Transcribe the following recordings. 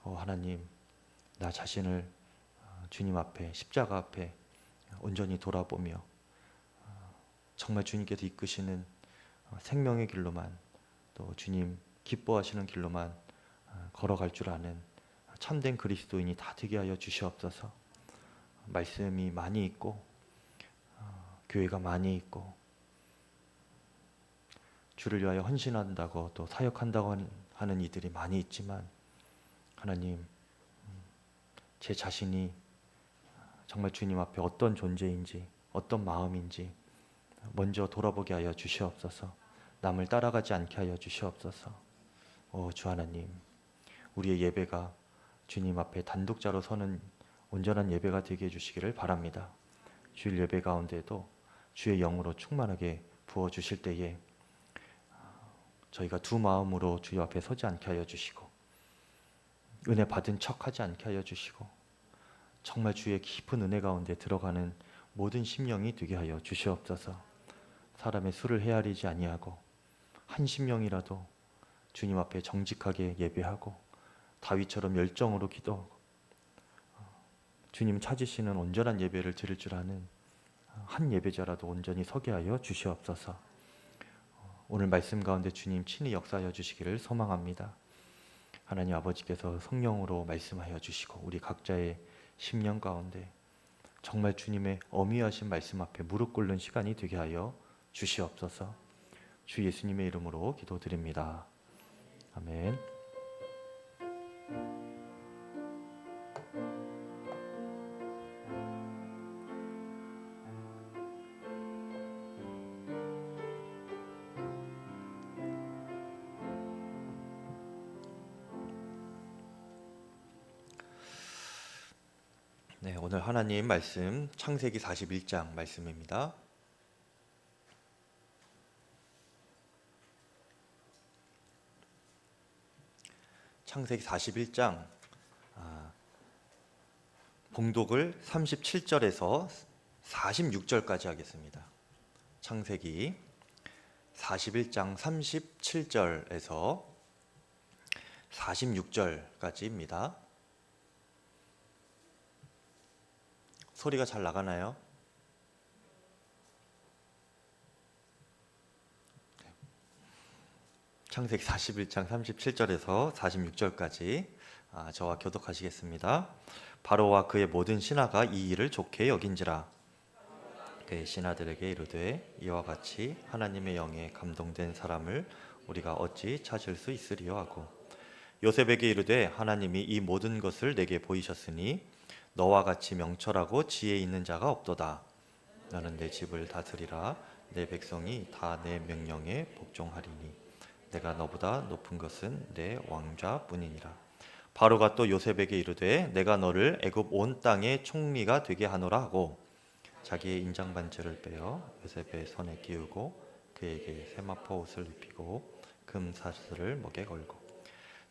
하나님, 나 자신을 주님 앞에, 십자가 앞에 온전히 돌아보며 정말 주님께서 이끄시는 생명의 길로만, 또 주님 기뻐하시는 길로만 걸어갈 줄 아는 참된 그리스도인이 다 되게 하여 주시옵소서. 말씀이 많이 있고 교회가 많이 있고 주를 위하여 헌신한다고 또 사역한다고 하는 이들이 많이 있지만, 하나님, 제 자신이 정말 주님 앞에 어떤 존재인지, 어떤 마음인지 먼저 돌아보게 하여 주시옵소서. 남을 따라가지 않게 하여 주시옵소서. 주 하나님, 우리의 예배가 주님 앞에 단독자로 서는 온전한 예배가 되게 해주시기를 바랍니다. 주일 예배 가운데도 주의 영으로 충만하게 부어주실 때에 저희가 두 마음으로 주의 앞에 서지 않게 하여 주시고, 은혜 받은 척하지 않게 하여 주시고, 정말 주의 깊은 은혜 가운데 들어가는 모든 심령이 되게 하여 주시옵소서. 사람의 수를 헤아리지 아니하고 한 심령이라도 주님 앞에 정직하게 예배하고 다윗처럼 열정으로 기도하고 주님 찾으시는 온전한 예배를 드릴 줄 아는 한 예배자라도 온전히 서게 하여 주시옵소서. 오늘 말씀 가운데 주님 친히 역사하여 주시기를 소망합니다. 하나님 아버지께서 성령으로 말씀하여 주시고 우리 각자의 심령 가운데 정말 주님의 어미하신 말씀 앞에 무릎 꿇는 시간이 되게 하여 주시옵소서. 주 예수님의 이름으로 기도드립니다. 아멘. 네, 오늘 하나님 말씀 창세기 41장 말씀입니다. 창세기 41장 봉독을 37절에서 46절까지 하겠습니다. 창세기 41장 37절에서 46절까지입니다. 소리가 잘 나가나요? 창세기 41장 37절에서 46절까지 저와 교독하시겠습니다. 바로와 그의 모든 신하가 이 일을 좋게 여긴지라. 그의 신하들에게 이르되 이와 같이 하나님의 영에 감동된 사람을 우리가 어찌 찾을 수 있으리요 하고, 요셉에게 이르되 하나님이 이 모든 것을 내게 보이셨으니 너와 같이 명철하고 지혜 있는 자가 없도다. 나는 내 집을 다스리라. 내 백성이 다 내 명령에 복종하리니 내가 너보다 높은 것은 내 왕좌뿐이니라. 바로가 또 요셉에게 이르되 내가 너를 애굽 온 땅의 총리가 되게 하노라 하고, 자기의 인장 반지를 빼어 요셉의 손에 끼우고 그에게 세마포 옷을 입히고 금 사슬을 목에 걸고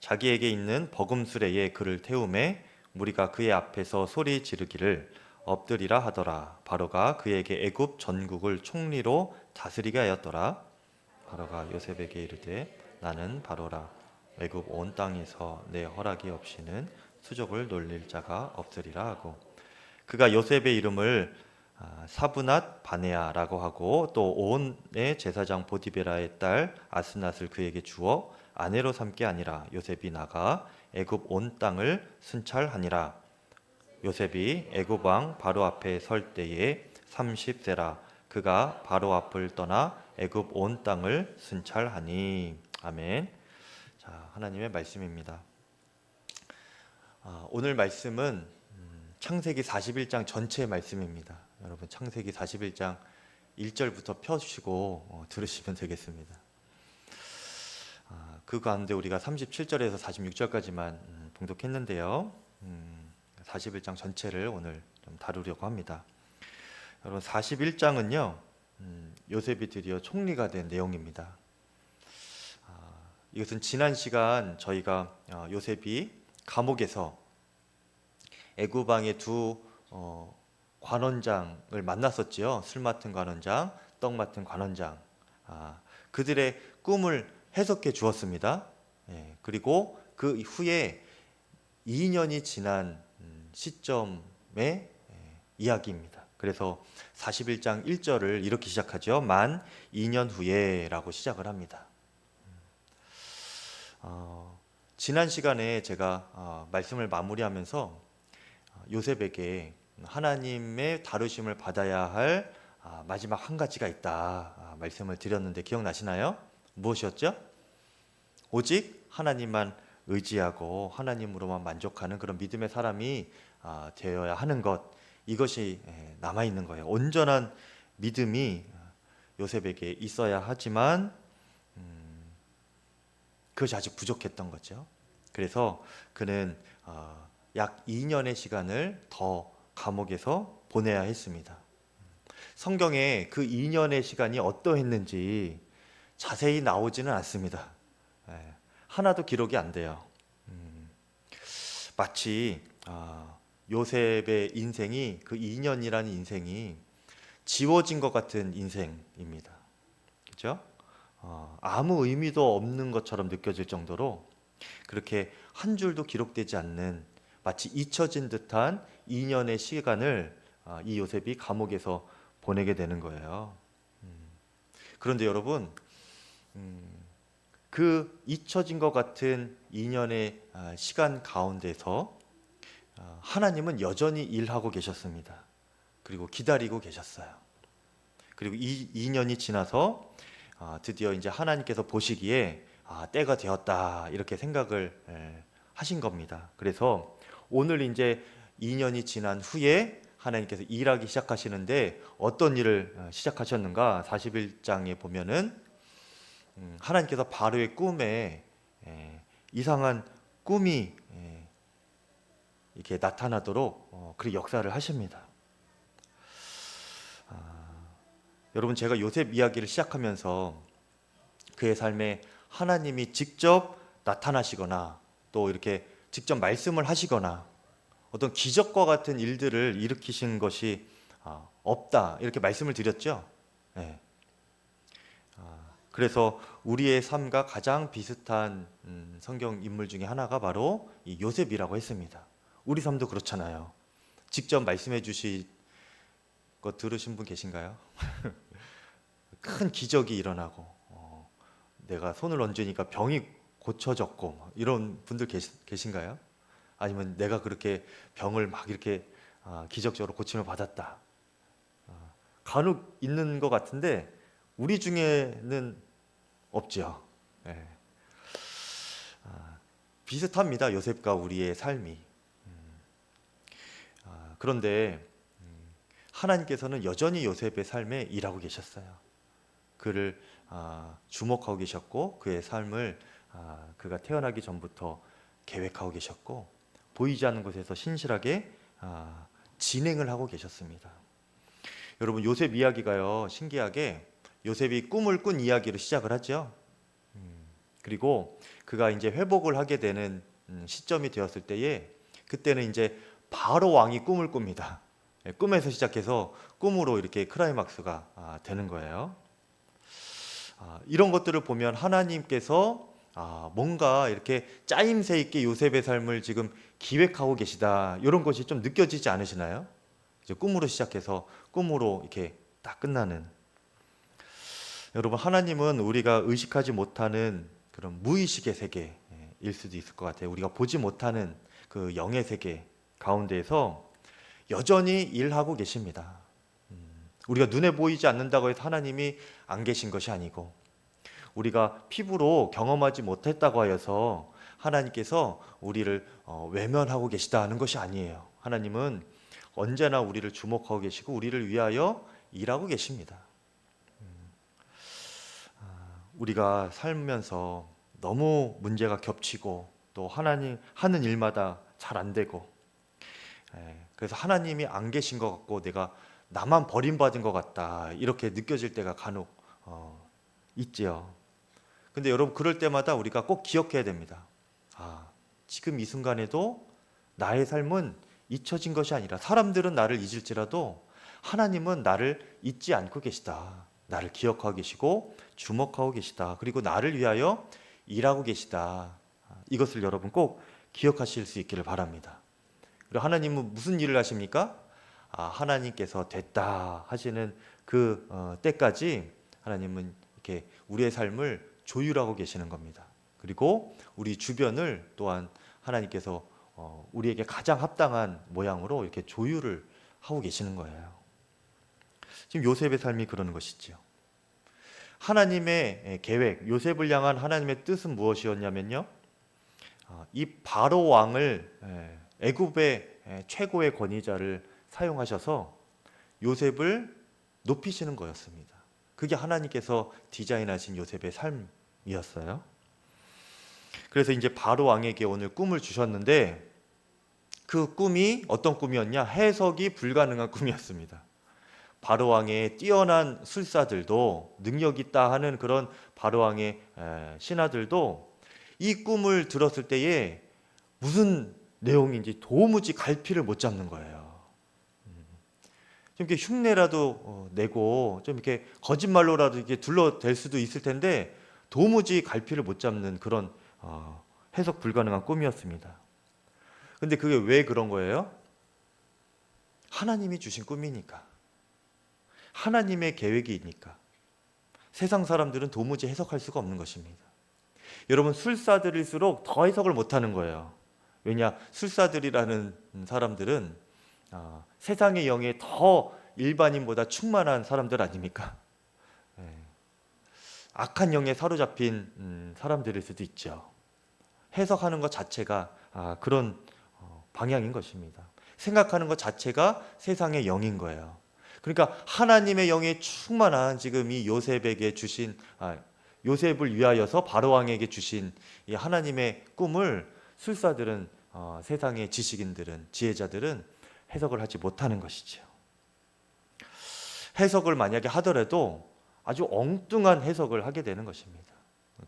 자기에게 있는 버금수레에 그를 태우매 무리가 그의 앞에서 소리 지르기를 엎드리라 하더라. 바로가 그에게 애굽 전국을 총리로 다스리게 하였더라. 바로가 요셉에게 이르되 나는 바로라. 애굽 온 땅에서 내 허락이 없이는 수족을 놀릴 자가 없으리라 하고, 그가 요셉의 이름을 사브낫 바네아라고 하고 또 온의 제사장 보디베라의 딸 아스낫을 그에게 주어 아내로 삼게 아니라 요셉이 나가 애굽 온 땅을 순찰하니라. 요셉이 애굽 왕 바로 앞에 설 때에 30세라. 그가 바로 앞을 떠나 애굽 온 땅을 순찰하니. 아멘. 자, 하나님의 말씀입니다. 오늘 말씀은 창세기 41장 전체의 말씀입니다. 여러분 창세기 41장 1절부터 펴주시고 들으시면 되겠습니다. 그 가운데 우리가 37절에서 46절까지만 봉독했는데요. 41장 전체를 오늘 좀 다루려고 합니다. 여러분 41장은요. 요셉이 드디어 총리가 된 내용입니다. 이것은 지난 시간 저희가 요셉이 감옥에서 애굽 왕의 두 관원장을 만났었지요. 술 맡은 관원장, 떡 맡은 관원장. 그들의 꿈을 해석해 주었습니다. 그리고 그 후에 2년이 지난 시점의 이야기입니다. 그래서 41장 1절을 이렇게 시작하죠. 만 2년 후에라고 시작을 합니다. 지난 시간에 제가 말씀을 마무리하면서 요셉에게 하나님의 다루심을 받아야 할 마지막 한 가지가 있다 말씀을 드렸는데 기억나시나요? 무엇이었죠? 오직 하나님만 의지하고 하나님으로만 만족하는 그런 믿음의 사람이 되어야 하는 것, 이것이 남아있는 거예요. 온전한 믿음이 요셉에게 있어야 하지만 그것이 아직 부족했던 거죠. 그래서 그는 약 2년의 시간을 더 감옥에서 보내야 했습니다. 성경에 그 2년의 시간이 어떠했는지 자세히 나오지는 않습니다. 하나도 기록이 안 돼요. 마치 요셉의 인생이, 그 2년이라는 인생이 지워진 것 같은 인생입니다. 그렇죠? 아무 의미도 없는 것처럼 느껴질 정도로 그렇게 한 줄도 기록되지 않는, 마치 잊혀진 듯한 2년의 시간을 이 요셉이 감옥에서 보내게 되는 거예요. 그런데 여러분, 그 잊혀진 것 같은 2년의 시간 가운데서 하나님은 여전히 일하고 계셨습니다. 그리고 기다리고 계셨어요. 그리고 이 2년이 지나서 드디어 이제 하나님께서 보시기에 때가 되었다 이렇게 생각을 하신 겁니다. 그래서 오늘 이제 2년이 지난 후에 하나님께서 일하기 시작하시는데 어떤 일을 시작하셨는가? 41장에 보면은 하나님께서 바로의 꿈에 이상한 꿈이 이렇게 나타나도록 그렇게 역사를 하십니다. 여러분, 제가 요셉 이야기를 시작하면서 그의 삶에 하나님이 직접 나타나시거나 또 이렇게 직접 말씀을 하시거나 어떤 기적과 같은 일들을 일으키신 것이 없다 이렇게 말씀을 드렸죠. 네. 그래서 우리의 삶과 가장 비슷한 성경 인물 중에 하나가 바로 이 요셉이라고 했습니다. 우리 삶도 그렇잖아요. 직접 말씀해 주신 거 들으신 분 계신가요? 큰 기적이 일어나고 내가 손을 얹으니까 병이 고쳐졌고 이런 분들 계신가요? 아니면 내가 그렇게 병을 막 이렇게 기적적으로 고침을 받았다. 간혹 있는 것 같은데 우리 중에는 없죠. 네. 비슷합니다. 요셉과 우리의 삶이. 그런데 하나님께서는 여전히 요셉의 삶에 일하고 계셨어요. 그를 주목하고 계셨고 그의 삶을 그가 태어나기 전부터 계획하고 계셨고 보이지 않는 곳에서 신실하게 진행을 하고 계셨습니다. 여러분, 요셉 이야기가요, 신기하게 요셉이 꿈을 꾼 이야기로 시작을 하죠. 그리고 그가 이제 회복을 하게 되는 시점이 되었을 때에 그때는 이제 바로 왕이 꿈을 꿉니다. 꿈에서 시작해서 꿈으로 이렇게 클라이막스가 되는 거예요. 이런 것들을 보면 하나님께서 뭔가 이렇게 짜임새 있게 요셉의 삶을 지금 기획하고 계시다 이런 것이 좀 느껴지지 않으시나요? 이제 꿈으로 시작해서 꿈으로 이렇게 딱 끝나는. 여러분, 하나님은 우리가 의식하지 못하는 그런 무의식의 세계일 수도 있을 것 같아요. 우리가 보지 못하는 그 영의 세계 가운데에서 여전히 일하고 계십니다. 우리가 눈에 보이지 않는다고 해서 하나님이 안 계신 것이 아니고 우리가 피부로 경험하지 못했다고 하여서 하나님께서 우리를 외면하고 계시다는 것이 아니에요. 하나님은 언제나 우리를 주목하고 계시고 우리를 위하여 일하고 계십니다. 우리가 살면서 너무 문제가 겹치고 또 하나님 하는 일마다 잘 안 되고 그래서 하나님이 안 계신 것 같고 내가 나만 버림받은 것 같다 이렇게 느껴질 때가 간혹 있지요. 근데 여러분, 그럴 때마다 우리가 꼭 기억해야 됩니다. 지금 이 순간에도 나의 삶은 잊혀진 것이 아니라 사람들은 나를 잊을지라도 하나님은 나를 잊지 않고 계시다. 나를 기억하고 계시고 주목하고 계시다. 그리고 나를 위하여 일하고 계시다. 이것을 여러분 꼭 기억하실 수 있기를 바랍니다. 그리고 하나님은 무슨 일을 하십니까? 하나님께서 됐다 하시는 그 때까지 하나님은 이렇게 우리의 삶을 조율하고 계시는 겁니다. 그리고 우리 주변을 또한 하나님께서 우리에게 가장 합당한 모양으로 이렇게 조율을 하고 계시는 거예요. 지금 요셉의 삶이 그러는 것이죠. 하나님의 계획, 요셉을 향한 하나님의 뜻은 무엇이었냐면요, 이 바로 왕을 애굽의 최고의 권위자를 사용하셔서 요셉을 높이시는 거였습니다. 그게 하나님께서 디자인하신 요셉의 삶이었어요. 그래서 이제 바로 왕에게 오늘 꿈을 주셨는데 그 꿈이 어떤 꿈이었냐? 해석이 불가능한 꿈이었습니다. 바로 왕의 뛰어난 술사들도 능력 있다 하는 그런 바로 왕의 신하들도 이 꿈을 들었을 때에 무슨 내용인지 도무지 갈피를 못 잡는 거예요. 좀 이렇게 흉내라도 내고 좀 이렇게 거짓말로라도 이렇게 둘러댈 수도 있을 텐데 도무지 갈피를 못 잡는 그런 해석 불가능한 꿈이었습니다. 근데 그게 왜 그런 거예요? 하나님이 주신 꿈이니까. 하나님의 계획이니까. 세상 사람들은 도무지 해석할 수가 없는 것입니다. 여러분, 술사들일수록 더 해석을 못하는 거예요. 왜냐? 술사들이라는 사람들은 세상의 영에 더 일반인보다 충만한 사람들 아닙니까? 악한 영에 사로잡힌 사람들일 수도 있죠. 해석하는 것 자체가 그런 방향인 것입니다. 생각하는 것 자체가 세상의 영인 거예요. 그러니까 하나님의 영에 충만한 지금 이 요셉에게 주신 요셉을 위하여서 바로 왕에게 주신 이 하나님의 꿈을 술사들은 세상의 지식인들은 지혜자들은 해석을 하지 못하는 것이죠. 해석을 만약에 하더라도 아주 엉뚱한 해석을 하게 되는 것입니다.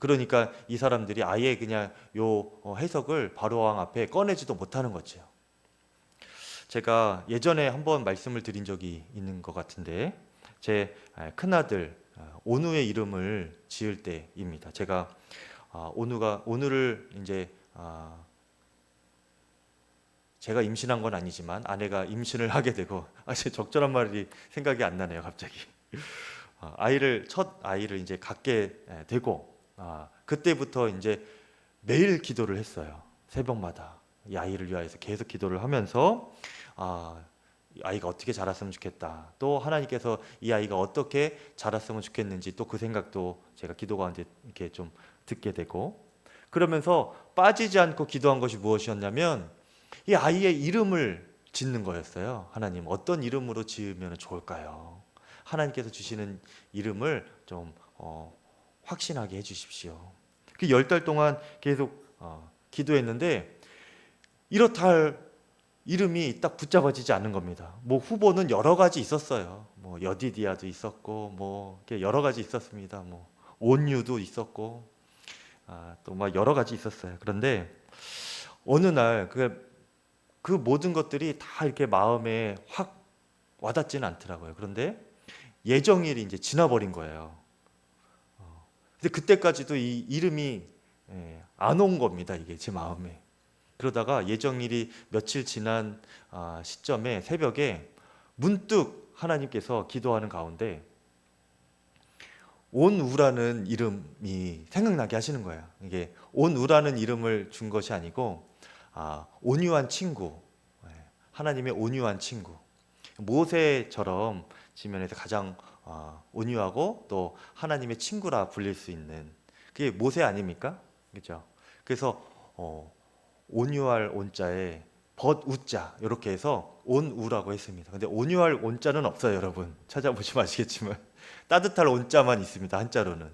그러니까 이 사람들이 아예 그냥 요 해석을 바로 왕 앞에 꺼내지도 못하는 거죠. 제가 예전에 한번 말씀을 드린 적이 있는 것 같은데 제 큰아들 온우의 이름을 지을 때입니다. 제가 온우를 이제 제가 임신한 건 아니지만 아내가 임신을 하게 되고 적절한 말이 생각이 안 나네요, 갑자기. 첫 아이를 이제 갖게 되고 그때부터 이제 매일 기도를 했어요. 새벽마다 이 아이를 위하여서 계속 기도를 하면서 아이가 어떻게 자랐으면 좋겠다. 또 하나님께서 이 아이가 어떻게 자랐으면 좋겠는지 또 그 생각도 제가 기도 가운데 이렇게 좀 듣게 되고 그러면서 빠지지 않고 기도한 것이 무엇이었냐면 이 아이의 이름을 짓는 거였어요. 하나님 어떤 이름으로 지으면 좋을까요? 하나님께서 주시는 이름을 좀 확신하게 해주십시오. 그 10달 동안 계속 기도했는데 이렇다 할 이름이 딱 붙잡아지지 않는 겁니다. 뭐 후보는 여러 가지 있었어요. 뭐 여디디아도 있었고 뭐 여러 가지 있었습니다. 뭐 온유도 있었고 또 막 여러 가지 있었어요. 그런데 어느 날 그 모든 것들이 다 이렇게 마음에 확 와닿지는 않더라고요. 그런데 예정일이 이제 지나버린 거예요. 근데 그때까지도 이 이름이 안 온 겁니다. 이게 제 마음에. 그러다가 예정일이 며칠 지난 시점에 새벽에 문득 하나님께서 기도하는 가운데 온우라는 이름이 생각나게 하시는 거예요. 이게 온우라는 이름을 준 것이 아니고 온유한 친구, 하나님의 온유한 친구. 모세처럼 지면에서 가장 온유하고 또 하나님의 친구라 불릴 수 있는 그게 모세 아닙니까? 그렇죠? 그래서 온유할 온자에 벗우자 이렇게 해서 온우라고 했습니다. 근데 온유할 온자는 없어요, 여러분. 찾아보시면 아시겠지만 따뜻할 온자만 있습니다, 한자로는.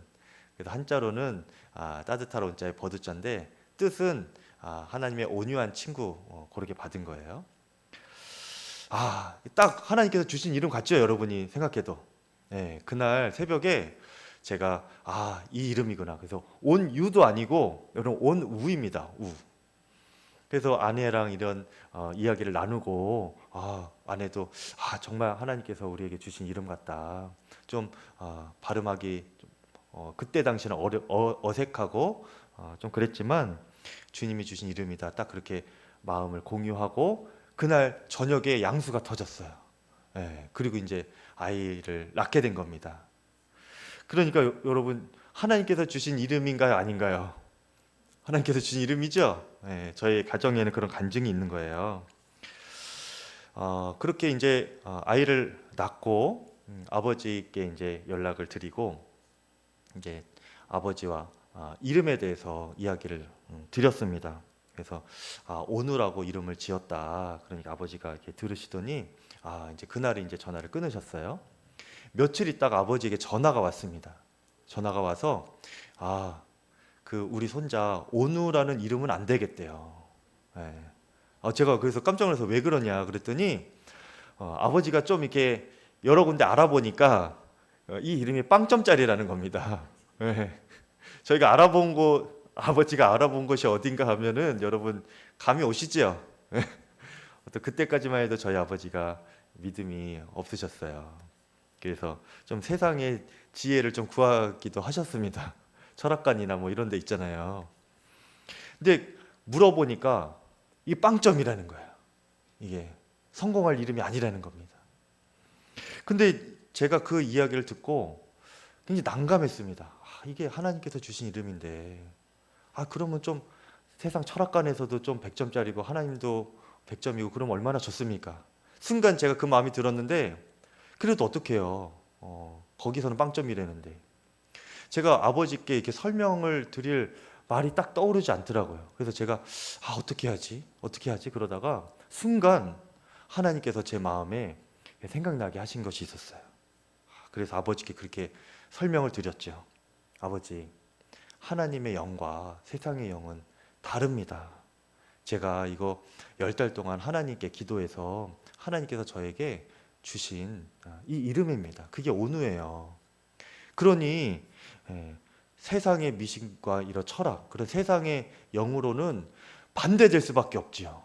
그래서 한자로는 따뜻할 온자에 벗우자인데 뜻은 하나님의 온유한 친구 그렇게 받은 거예요. 딱 하나님께서 주신 이름 같죠, 여러분이 생각해도. 그날 새벽에 제가 이 이름이구나. 그래서 온유도 아니고 여러분 온우입니다. 우. 그래서 아내랑 이런 이야기를 나누고 아내도 정말 하나님께서 우리에게 주신 이름 같다. 좀 발음하기 그때 당시는 어색하고 좀 그랬지만 주님이 주신 이름이다. 딱 그렇게 마음을 공유하고 그날 저녁에 양수가 터졌어요. 예, 그리고 이제 아이를 낳게 된 겁니다. 그러니까 여러분, 하나님께서 주신 이름인가요, 아닌가요? 하나님께서 주신 이름이죠. 예, 저희 가정에는 그런 간증이 있는 거예요. 그렇게 이제 아이를 낳고 아버지께 이제 연락을 드리고 이제 아버지와 이름에 대해서 이야기를 드렸습니다. 그래서 온우라고 이름을 지었다. 그러니까 아버지가 이렇게 들으시더니 이제 그날에 이제 전화를 끊으셨어요. 며칠 있다가 아버지에게 전화가 왔습니다. 전화가 와서 그 우리 손자 온우라는 이름은 안 되겠대요. 예. 제가 그래서 깜짝 놀라서 왜 그러냐 그랬더니 아버지가 좀 이렇게 여러 군데 알아보니까 이 이름이 빵점짜리라는 겁니다. 예. 저희가 알아본 곳, 아버지가 알아본 곳이 어딘가 하면은 여러분 감이 오시죠? 그때까지만 해도 저희 아버지가 믿음이 없으셨어요. 그래서 좀 세상의 지혜를 좀 구하기도 하셨습니다. 철학관이나 뭐 이런 데 있잖아요. 근데 물어보니까 이 빵점이라는 거예요. 이게 성공할 이름이 아니라는 겁니다. 근데 제가 그 이야기를 듣고 굉장히 난감했습니다. 이게 하나님께서 주신 이름인데 그러면 좀 세상 철학관에서도 좀 100점짜리고 하나님도 100점이고 그럼 얼마나 좋습니까? 순간 제가 그 마음이 들었는데 그래도 어떡해요. 거기서는 빵점이라는데 제가 아버지께 이렇게 설명을 드릴 말이 딱 떠오르지 않더라고요. 그래서 제가 어떻게 하지? 어떻게 하지? 그러다가 순간 하나님께서 제 마음에 생각나게 하신 것이 있었어요. 그래서 아버지께 그렇게 설명을 드렸죠. 아버지, 하나님의 영과 세상의 영은 다릅니다. 제가 이거 10달 동안 하나님께 기도해서 하나님께서 저에게 주신 이 이름입니다. 그게 온우예요. 그러니 세상의 미신과 이런 철학, 그런 세상의 영으로는 반대될 수밖에 없지요.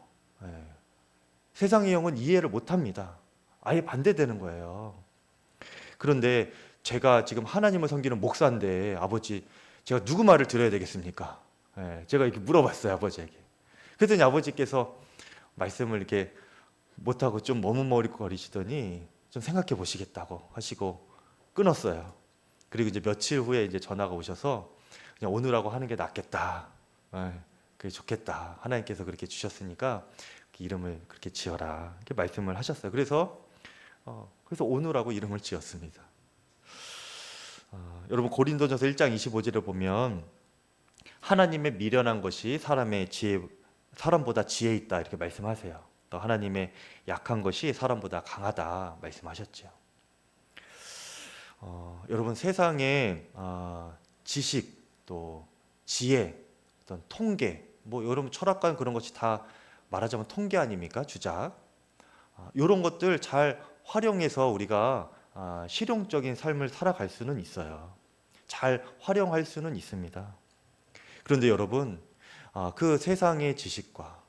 세상의 영은 이해를 못합니다. 아예 반대되는 거예요. 그런데 제가 지금 하나님을 섬기는 목사인데 아버지, 제가 누구 말을 들어야 되겠습니까? 제가 이렇게 물어봤어요, 아버지에게. 그랬더니 아버지께서 말씀을 이렇게 못하고 좀 머뭇머리거리시더니 좀 생각해 보시겠다고 하시고 끊었어요. 그리고 이제 며칠 후에 이제 전화가 오셔서 그냥 오늘하고 하는 게 낫겠다. 그게 좋겠다. 하나님께서 그렇게 주셨으니까 그 이름을 그렇게 지어라. 이렇게 말씀을 하셨어요. 그래서 오늘하고 이름을 지었습니다. 여러분 고린도전서 1장 25절을 보면 하나님의 미련한 것이 사람보다 지혜 있다 이렇게 말씀하세요. 또 하나님의 약한 것이 사람보다 강하다 말씀하셨죠. 여러분 세상에 지식 또 지혜 어떤 통계 뭐 여러분 철학관 그런 것이 다 말하자면 통계 아닙니까? 주작 이런 것들 잘 활용해서 우리가 실용적인 삶을 살아갈 수는 있어요. 잘 활용할 수는 있습니다. 그런데 여러분 그 세상의 지식과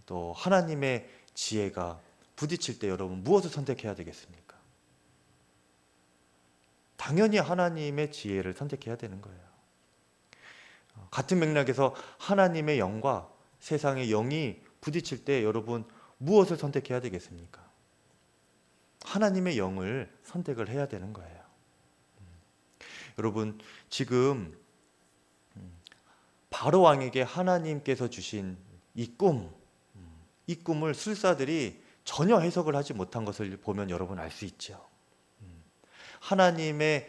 또 하나님의 지혜가 부딪힐 때 여러분 무엇을 선택해야 되겠습니까? 당연히 하나님의 지혜를 선택해야 되는 거예요. 같은 맥락에서 하나님의 영과 세상의 영이 부딪힐 때 여러분 무엇을 선택해야 되겠습니까? 하나님의 영을 선택을 해야 되는 거예요. 여러분 지금 바로 왕에게 하나님께서 주신 이 꿈을 술사들이 전혀 해석을 하지 못한 것을 보면 여러분 알 수 있죠. 하나님의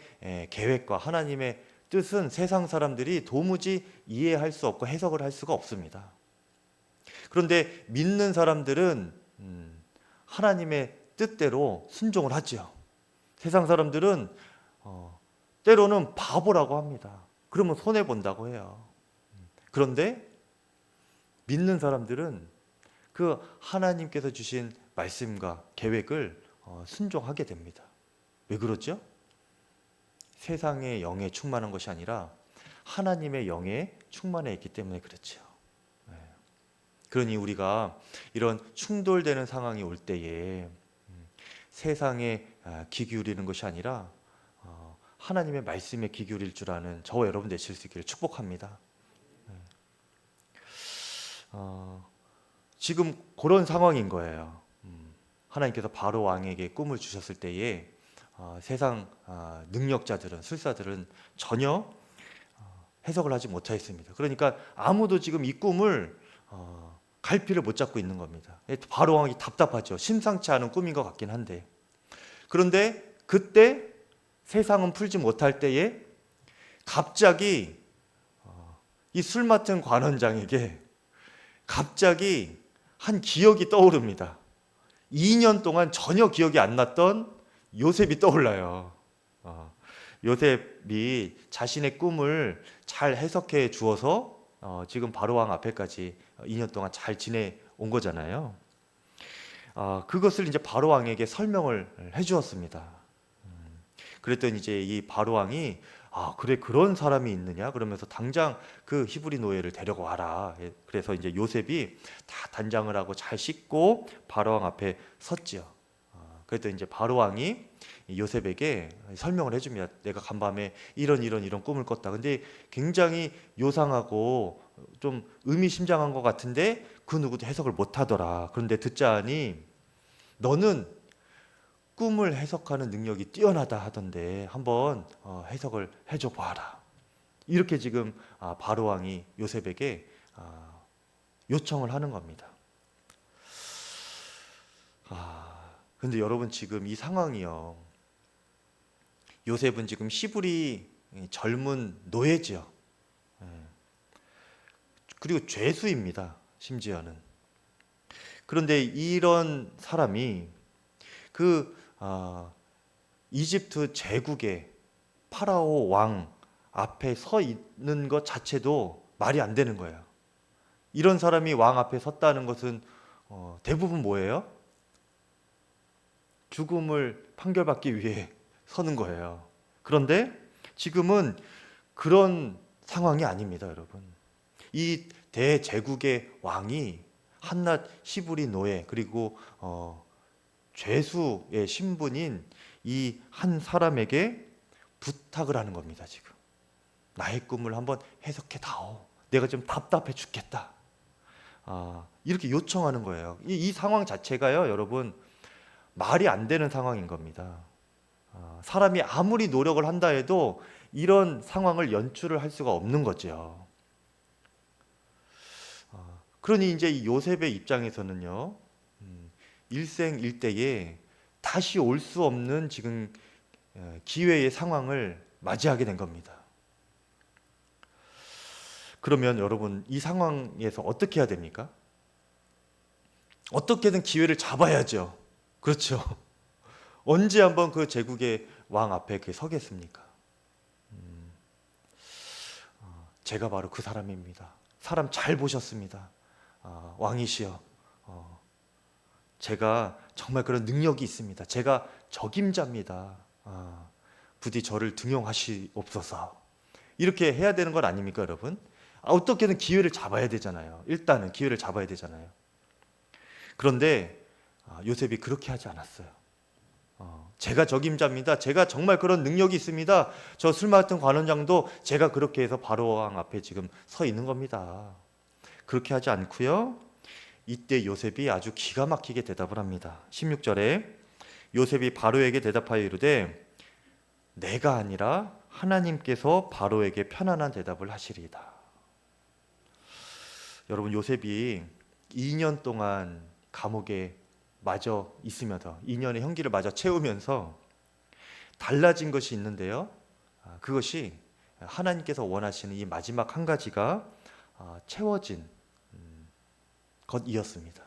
계획과 하나님의 뜻은 세상 사람들이 도무지 이해할 수 없고 해석을 할 수가 없습니다. 그런데 믿는 사람들은 하나님의 뜻대로 순종을 하죠. 세상 사람들은 때로는 바보라고 합니다. 그러면 손해본다고 해요. 그런데 믿는 사람들은 그 하나님께서 주신 말씀과 계획을 순종하게 됩니다. 왜 그러죠? 세상의 영에 충만한 것이 아니라 하나님의 영에 충만해 있기 때문에 그렇죠. 그러니 우리가 이런 충돌되는 상황이 올 때에 세상에 귀 기울이는 것이 아니라 하나님의 말씀에 귀 기울일 줄 아는 저와 여러분 되실 수 있기를 축복합니다. 지금 그런 상황인 거예요. 하나님께서 바로 왕에게 꿈을 주셨을 때에 세상 능력자들은, 술사들은 전혀 해석을 하지 못하였습니다. 그러니까 아무도 지금 이 꿈을 갈피를 못 잡고 있는 겁니다. 바로 왕이 답답하죠. 심상치 않은 꿈인 것 같긴 한데, 그런데 그때 세상은 풀지 못할 때에 갑자기 이 술 맡은 관원장에게 갑자기 한 기억이 떠오릅니다. 2년 동안 전혀 기억이 안 났던 요셉이 떠올라요. 요셉이 자신의 꿈을 잘 해석해 주어서 지금 바로왕 앞에까지 2년 동안 잘 지내온 거잖아요. 그것을 이제 바로왕에게 설명을 해 주었습니다. 그랬더니 이제 이 바로왕이 그래, 그런 사람이 있느냐 그러면서 당장 그 히브리 노예를 데려가 와라. 그래서 이제 요셉이 다 단장을 하고 잘 씻고 바로왕 앞에 섰지요. 그랬더니 이제 바로왕이 요셉에게 설명을 해줍니다. 내가 간밤에 이런 꿈을 꿨다. 근데 굉장히 요상하고 좀 의미심장한 것 같은데 그 누구도 해석을 못하더라. 그런데 듣자하니 너는 꿈을 해석하는 능력이 뛰어나다 하던데 한번 해석을 해줘 봐라. 이렇게 지금 바로왕이 요셉에게 요청을 하는 겁니다. 근데 여러분, 지금 이 상황이요, 요셉은 지금 히브리 젊은 노예죠. 그리고 죄수입니다. 심지어는. 그런데 이런 사람이 이집트 제국의 파라오 왕 앞에 서 있는 것 자체도 말이 안 되는 거예요. 이런 사람이 왕 앞에 섰다는 것은 대부분 뭐예요? 죽음을 판결받기 위해 서는 거예요. 그런데 지금은 그런 상황이 아닙니다, 여러분. 이 대제국의 왕이 한낱 히브리 노예, 그리고 죄수의 신분인 이 한 사람에게 부탁을 하는 겁니다. 지금 나의 꿈을 한번 해석해 다오. 내가 좀 답답해 죽겠다. 이렇게 요청하는 거예요. 이 상황 자체가요, 여러분, 말이 안 되는 상황인 겁니다. 사람이 아무리 노력을 한다 해도 이런 상황을 연출을 할 수가 없는 거죠. 그러니 이제 이 요셉의 입장에서는요, 일생일대에 다시 올 수 없는 지금 기회의 상황을 맞이하게 된 겁니다. 그러면 여러분, 이 상황에서 어떻게 해야 됩니까? 어떻게든 기회를 잡아야죠. 그렇죠. 언제 한번 그 제국의 왕 앞에 서겠습니까? 제가 바로 그 사람입니다. 사람 잘 보셨습니다. 왕이시여, 제가 정말 그런 능력이 있습니다. 제가 적임자입니다. 부디 저를 등용하시옵소서. 이렇게 해야 되는 건 아닙니까, 여러분? 어떻게든 기회를 잡아야 되잖아요. 일단은 기회를 잡아야 되잖아요. 그런데 요셉이 그렇게 하지 않았어요. 제가 적임자입니다. 제가 정말 그런 능력이 있습니다. 저 술 맡은 관원장도 제가 그렇게 해서 바로왕 앞에 지금 서 있는 겁니다. 그렇게 하지 않고요, 이때 요셉이 아주 기가 막히게 대답을 합니다. 16절에 요셉이 바로에게 대답하여 이르되 내가 아니라 하나님께서 바로에게 편안한 대답을 하시리이다. 여러분, 요셉이 2년 동안 감옥에 마저 있으면서 2년의 형기를 마저 채우면서 달라진 것이 있는데요, 그것이 하나님께서 원하시는 이 마지막 한 가지가 채워진 것이었습니다.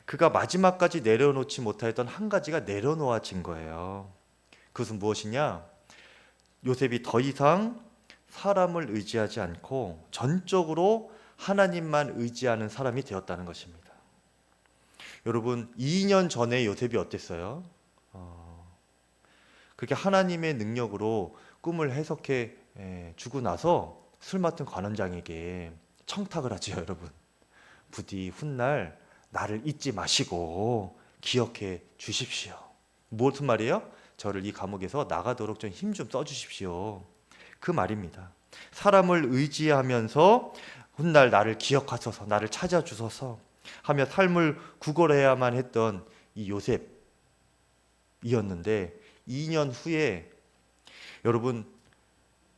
그가 마지막까지 내려놓지 못하였던 한 가지가 내려놓아진 거예요. 그것은 무엇이냐? 요셉이 더 이상 사람을 의지하지 않고 전적으로 하나님만 의지하는 사람이 되었다는 것입니다. 여러분, 2년 전에 요셉이 어땠어요? 그렇게 하나님의 능력으로 꿈을 해석해 주고 나서 술 맡은 관원장에게 청탁을 하죠. 여러분, 부디 훗날 나를 잊지 마시고 기억해 주십시오. 무슨 말이에요? 저를 이 감옥에서 나가도록 좀 힘 좀 써주십시오. 그 말입니다. 사람을 의지하면서 훗날 나를 기억하소서, 나를 찾아주소서 하며 삶을 구걸해야만 했던 이 요셉이었는데 2년 후에 여러분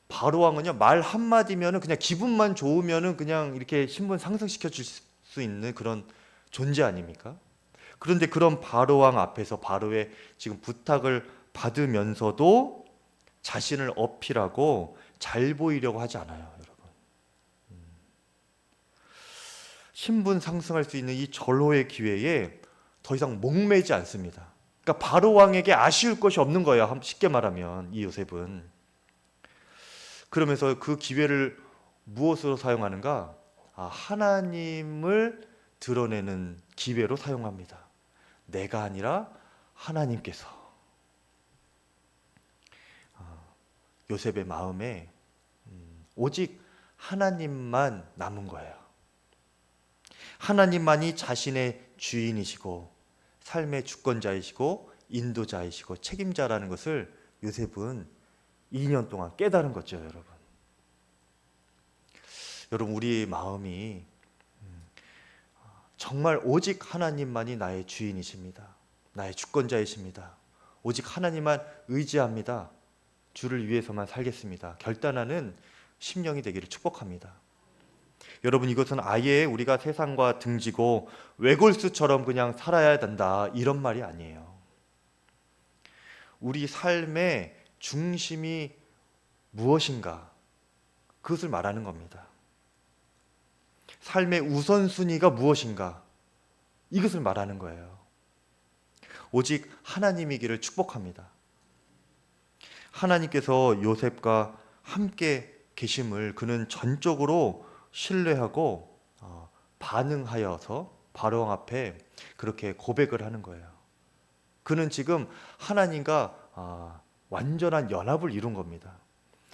바로 왕은요 말 한마디면은 그냥 기분만 좋으면은 그냥 이렇게 신분 상승시켜 줄 수 있는 그런 존재 아닙니까? 그런데 그런 바로 왕 앞에서 바로의 지금 부탁을 받으면서도 자신을 어필하고 잘 보이려고 하지 않아요, 여러분. 신분 상승할 수 있는 이 절호의 기회에 더 이상 목매지 않습니다. 그러니까 바로 왕에게 아쉬울 것이 없는 거예요. 쉽게 말하면 이 요셉은. 그러면서 그 기회를 무엇으로 사용하는가? 하나님을 드러내는 기회로 사용합니다. 내가 아니라 하나님께서. 요셉의 마음에 오직 하나님만 남은 거예요. 하나님만이 자신의 주인이시고 삶의 주권자이시고 인도자이시고 책임자라는 것을 요셉은 2년 동안 깨달은 거죠, 여러분. 여러분, 우리 마음이 정말 오직 하나님만이 나의 주인이십니다. 나의 주권자이십니다. 오직 하나님만 의지합니다. 주를 위해서만 살겠습니다. 결단하는 심령이 되기를 축복합니다. 여러분, 이것은 아예 우리가 세상과 등지고 외골수처럼 그냥 살아야 된다 이런 말이 아니에요. 우리 삶의 중심이 무엇인가 그것을 말하는 겁니다. 삶의 우선순위가 무엇인가 이것을 말하는 거예요. 오직 하나님이기를 축복합니다. 하나님께서 요셉과 함께 계심을 그는 전적으로 신뢰하고 반응하여서 바로왕 앞에 그렇게 고백을 하는 거예요. 그는 지금 하나님과 완전한 연합을 이룬 겁니다.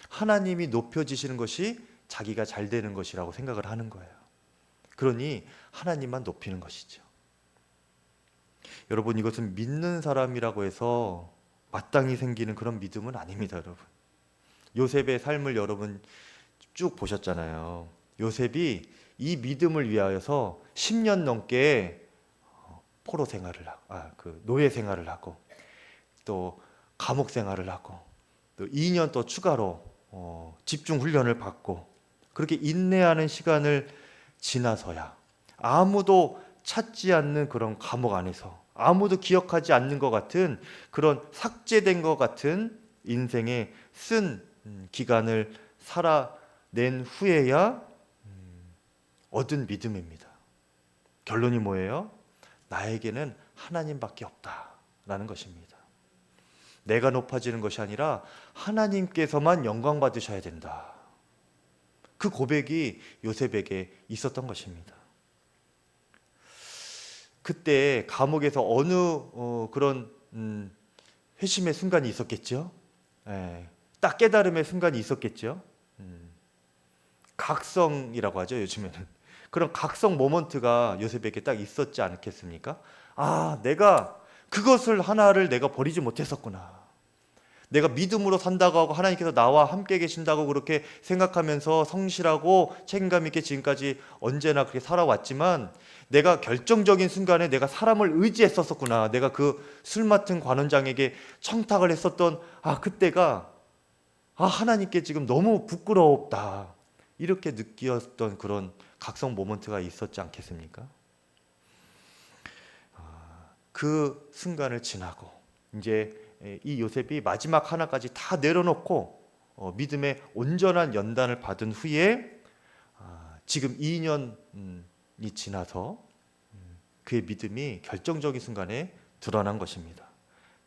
하나님이 높여지시는 것이 자기가 잘 되는 것이라고 생각을 하는 거예요. 그러니 하나님만 높이는 것이죠. 여러분, 이것은 믿는 사람이라고 해서 마땅히 생기는 그런 믿음은 아닙니다, 여러분. 요셉의 삶을 여러분 쭉 보셨잖아요. 요셉이 이 믿음을 위하여서 10년 넘게 포로 생활을 하고, 노예 생활을 하고, 또 감옥 생활을 하고, 또 2년 또 추가로 집중 훈련을 받고, 그렇게 인내하는 시간을 지나서야 아무도 찾지 않는 그런 감옥 안에서 아무도 기억하지 않는 것 같은 그런 삭제된 것 같은 인생의 쓴 기간을 살아낸 후에야 얻은 믿음입니다. 결론이 뭐예요? 나에게는 하나님밖에 없다라는 것입니다. 내가 높아지는 것이 아니라 하나님께서만 영광 받으셔야 된다. 그 고백이 요셉에게 있었던 것입니다. 그때 감옥에서 어느 그런 회심의 순간이 있었겠죠? 딱 깨달음의 순간이 있었겠죠? 각성이라고 하죠, 요즘에는. 그런 각성 모먼트가 요셉에게 딱 있었지 않겠습니까? 내가 그것을 하나를 내가 버리지 못했었구나. 내가 믿음으로 산다고 하고 하나님께서 나와 함께 계신다고 그렇게 생각하면서 성실하고 책임감 있게 지금까지 언제나 그렇게 살아왔지만 내가 결정적인 순간에 내가 사람을 의지했었구나. 내가 그 술 맡은 관원장에게 청탁을 했었던 그때가 하나님께 지금 너무 부끄럽다. 이렇게 느꼈던 그런 각성 모먼트가 있었지 않겠습니까? 그 순간을 지나고 이제 이 요셉이 마지막 하나까지 다 내려놓고 믿음의 온전한 연단을 받은 후에 지금 2년이 지나서 그의 믿음이 결정적인 순간에 드러난 것입니다.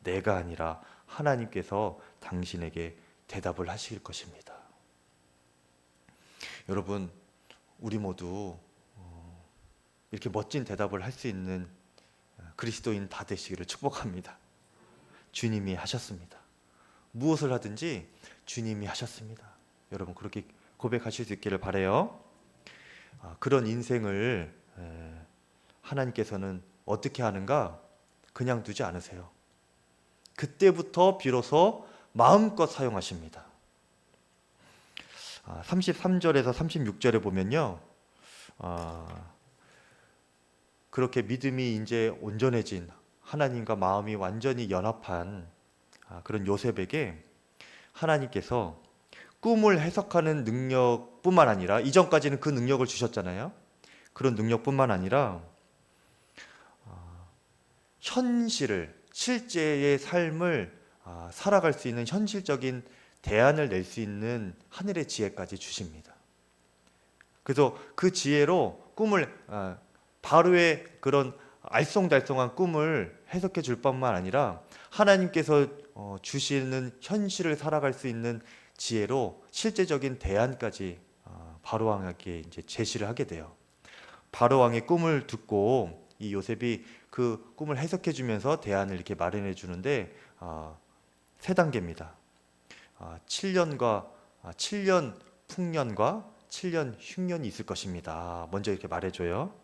내가 아니라 하나님께서 당신에게 대답을 하실 것입니다. 여러분, 우리 모두 이렇게 멋진 대답을 할 수 있는 그리스도인 다 되시기를 축복합니다. 주님이 하셨습니다. 무엇을 하든지 주님이 하셨습니다. 여러분, 그렇게 고백하실 수 있기를 바라요. 그런 인생을 하나님께서는 어떻게 하는가? 그냥 두지 않으세요. 그때부터 비로소 마음껏 사용하십니다. 33절에서 36절에 보면요, 그렇게 믿음이 이제 온전해진, 하나님과 마음이 완전히 연합한 그런 요셉에게 하나님께서 꿈을 해석하는 능력뿐만 아니라, 이전까지는 그 능력을 주셨잖아요. 그런 능력뿐만 아니라 현실을, 실제의 삶을 살아갈 수 있는 현실적인 대안을 낼 수 있는 하늘의 지혜까지 주십니다. 그래서 그 지혜로 꿈을, 바로의 그런 알쏭달쏭한 꿈을 해석해 줄 뿐만 아니라 하나님께서 주시는 현실을 살아갈 수 있는 지혜로 실제적인 대안까지 바로 왕에게 이제 제시를 하게 돼요. 바로 왕의 꿈을 듣고 이 요셉이 그 꿈을 해석해 주면서 대안을 이렇게 마련해 주는데 세 단계입니다. 7년 풍년과 7년 흉년이 있을 것입니다. 먼저 이렇게 말해줘요.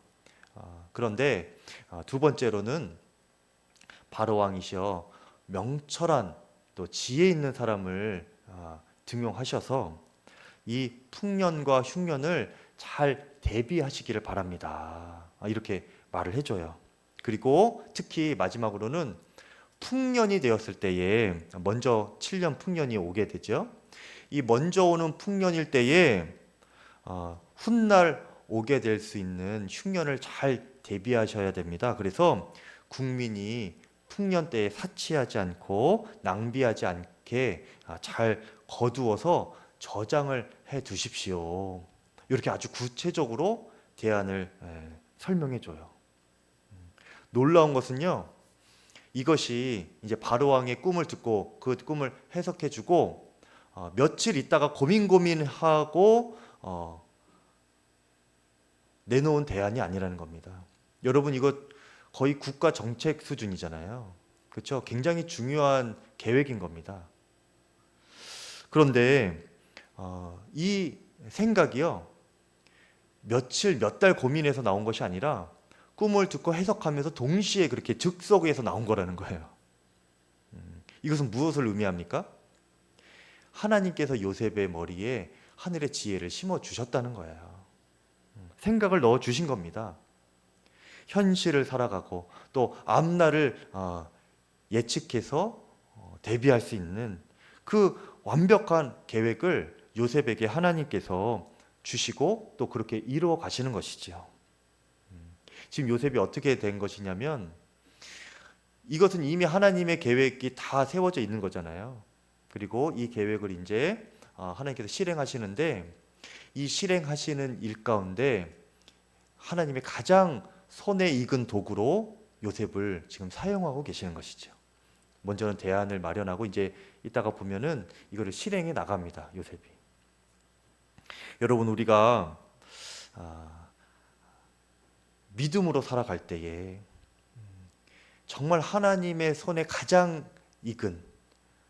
그런데 두 번째로는 바로 왕이시여 명철한 또 지혜 있는 사람을 등용하셔서 이 풍년과 흉년을 잘 대비하시기를 바랍니다. 이렇게 말을 해줘요. 그리고 특히 마지막으로는 풍년이 되었을 때에, 먼저 7년 풍년이 오게 되죠. 이 먼저 오는 풍년일 때에 훗날 오게 될 수 있는 흉년을 잘 대비하셔야 됩니다. 그래서 국민이 풍년 때에 사치하지 않고 낭비하지 않게 잘 거두어서 저장을 해 두십시오. 이렇게 아주 구체적으로 대안을 설명해 줘요. 놀라운 것은요, 이것이 이제 바로 왕의 꿈을 듣고 그 꿈을 해석해 주고 며칠 있다가 고민하고 내놓은 대안이 아니라는 겁니다. 여러분, 이거 거의 국가 정책 수준이잖아요. 그렇죠? 굉장히 중요한 계획인 겁니다. 그런데 이 생각이요, 며칠 몇 달 고민해서 나온 것이 아니라 꿈을 듣고 해석하면서 동시에 그렇게 즉석에서 나온 거라는 거예요. 이것은 무엇을 의미합니까? 하나님께서 요셉의 머리에 하늘의 지혜를 심어 주셨다는 거예요. 생각을 넣어 주신 겁니다. 현실을 살아가고 또 앞날을 예측해서 대비할 수 있는 그 완벽한 계획을 요셉에게 하나님께서 주시고 또 그렇게 이루어 가시는 것이죠. 지금 요셉이 어떻게 된 것이냐면, 이것은 이미 하나님의 계획이 다 세워져 있는 거잖아요. 그리고 이 계획을 이제 하나님께서 실행하시는데, 이 실행하시는 일 가운데 하나님의 가장 손에 익은 도구로 요셉을 지금 사용하고 계시는 것이죠. 먼저는 대안을 마련하고 이제 이따가 보면은 이거를 실행해 나갑니다, 요셉이. 여러분, 우리가 믿음으로 살아갈 때에 정말 하나님의 손에 가장 익은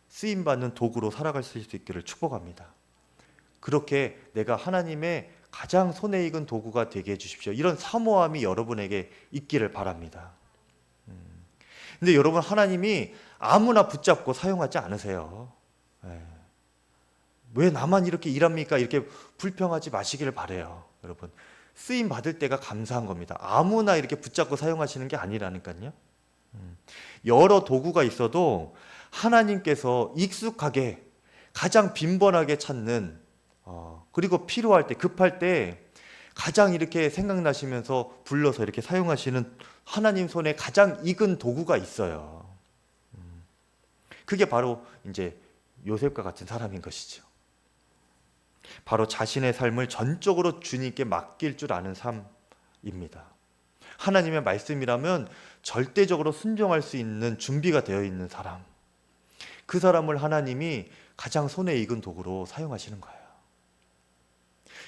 쓰임받는 도구로 살아갈 수 있기를 축복합니다. 그렇게 내가 하나님의 가장 손에 익은 도구가 되게 해주십시오. 이런 사모함이 여러분에게 있기를 바랍니다. 근데 여러분, 하나님이 아무나 붙잡고 사용하지 않으세요. 왜 나만 이렇게 일합니까? 이렇게 불평하지 마시기를 바라요. 여러분, 쓰임 받을 때가 감사한 겁니다. 아무나 이렇게 붙잡고 사용하시는 게 아니라니까요. 여러 도구가 있어도 하나님께서 익숙하게 가장 빈번하게 찾는, 그리고 필요할 때, 급할 때 가장 이렇게 생각나시면서 불러서 이렇게 사용하시는 하나님 손에 가장 익은 도구가 있어요. 그게 바로 이제 요셉과 같은 사람인 것이죠. 바로 자신의 삶을 전적으로 주님께 맡길 줄 아는 삶입니다. 하나님의 말씀이라면 절대적으로 순종할 수 있는 준비가 되어 있는 사람, 그 사람을 하나님이 가장 손에 익은 도구로 사용하시는 거예요.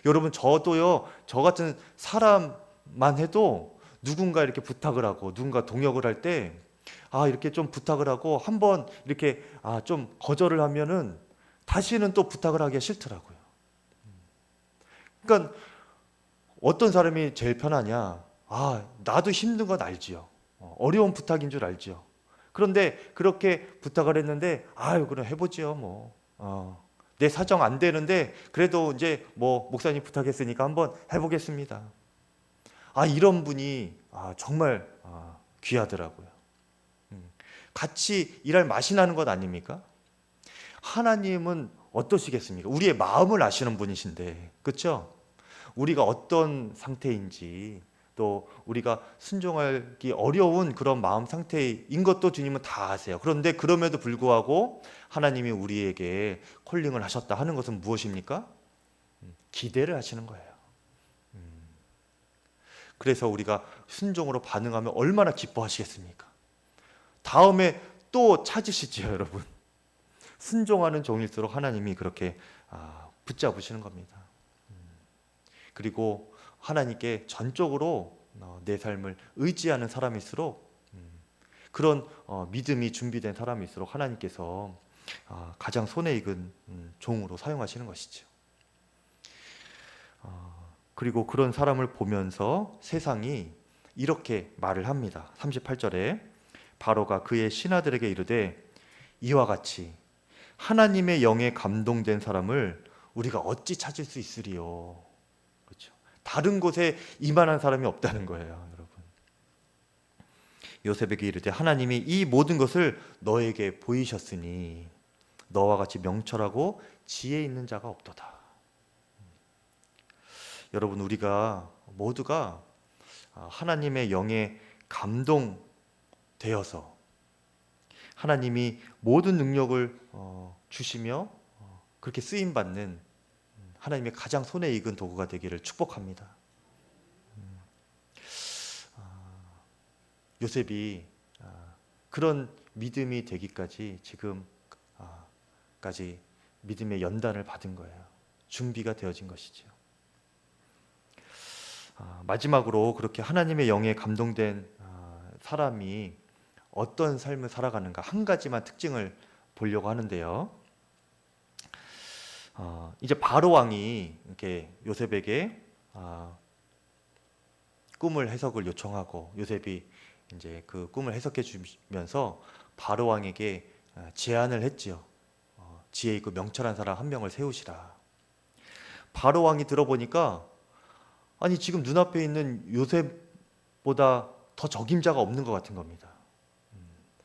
여러분, 저도요, 저 같은 사람만 해도 누군가 이렇게 부탁을 하고 누군가 동역을 할 때 이렇게 좀 부탁을 하고 한번 이렇게 좀 거절을 하면은 다시는 또 부탁을 하기가 싫더라고요. 그러니까 어떤 사람이 제일 편하냐? 나도 힘든 건 알지요. 어려운 부탁인 줄 알지요. 그런데 그렇게 부탁을 했는데 그럼 해보지요. 내 사정 안 되는데 그래도 이제 목사님 부탁했으니까 한번 해보겠습니다. 이런 분이 정말 귀하더라고요. 같이 일할 맛이 나는 것 아닙니까? 하나님은 어떠시겠습니까? 우리의 마음을 아시는 분이신데, 그렇죠? 우리가 어떤 상태인지, 또 우리가 순종하기 어려운 그런 마음 상태인 것도 주님은 다 아세요. 그런데 그럼에도 불구하고 하나님이 우리에게 콜링을 하셨다 하는 것은 무엇입니까? 기대를 하시는 거예요. 그래서 우리가 순종으로 반응하면 얼마나 기뻐하시겠습니까? 다음에 또 찾으시지요, 여러분. 순종하는 종일수록 하나님이 그렇게 붙잡으시는 겁니다. 그리고 하나님께 전적으로 내 삶을 의지하는 사람일수록, 그런 믿음이 준비된 사람일수록 하나님께서 가장 손에 익은 종으로 사용하시는 것이죠. 그리고 그런 사람을 보면서 세상이 이렇게 말을 합니다. 38절에 바로가 그의 신하들에게 이르되 이와 같이 하나님의 영에 감동된 사람을 우리가 어찌 찾을 수 있으리요. 그렇죠. 다른 곳에 이만한 사람이 없다는 거예요, 여러분. 요셉에게 이르되 하나님이 이 모든 것을 너에게 보이셨으니 너와 같이 명철하고 지혜 있는 자가 없도다. 여러분, 우리가 모두가 하나님의 영에 감동되어서 하나님이 모든 능력을 주시며 그렇게 쓰임받는 하나님의 가장 손에 익은 도구가 되기를 축복합니다. 요셉이 그런 믿음이 되기까지 지금까지 믿음의 연단을 받은 거예요. 준비가 되어진 것이죠. 마지막으로 그렇게 하나님의 영에 감동된 사람이 어떤 삶을 살아가는가 한 가지만 특징을 보려고 하는데요. 이제 바로 왕이 이렇게 요셉에게 꿈을 해석을 요청하고 요셉이 이제 그 꿈을 해석해 주면서 바로 왕에게 제안을 했지요. 지혜 있고 명철한 사람 한 명을 세우시라. 바로 왕이 들어보니까 아니 지금 눈앞에 있는 요셉보다 더 적임자가 없는 것 같은 겁니다.